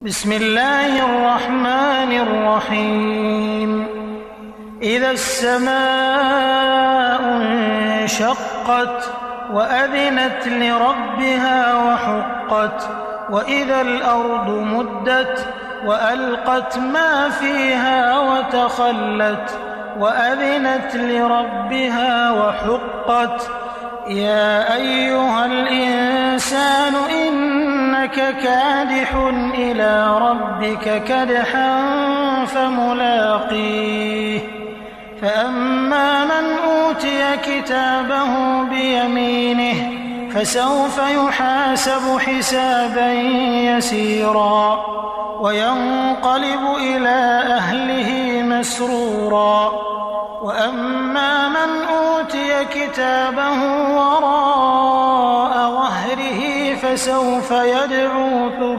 بسم الله الرحمن الرحيم إذا السماء انشقت وأذنت لربها وحقت وإذا الأرض مدت وألقت ما فيها وتخلت وأذنت لربها وحقت يا أيها الإنسان إنك كادح إلى ربك كدحا فملاقيه فأما من أوتي كتابه بيمينه فسوف يحاسب حسابا يسيرا وينقلب إلى أهله مسرورا وأما من أوتي كتابه وراء ظهره فسوف يدعو ثبورا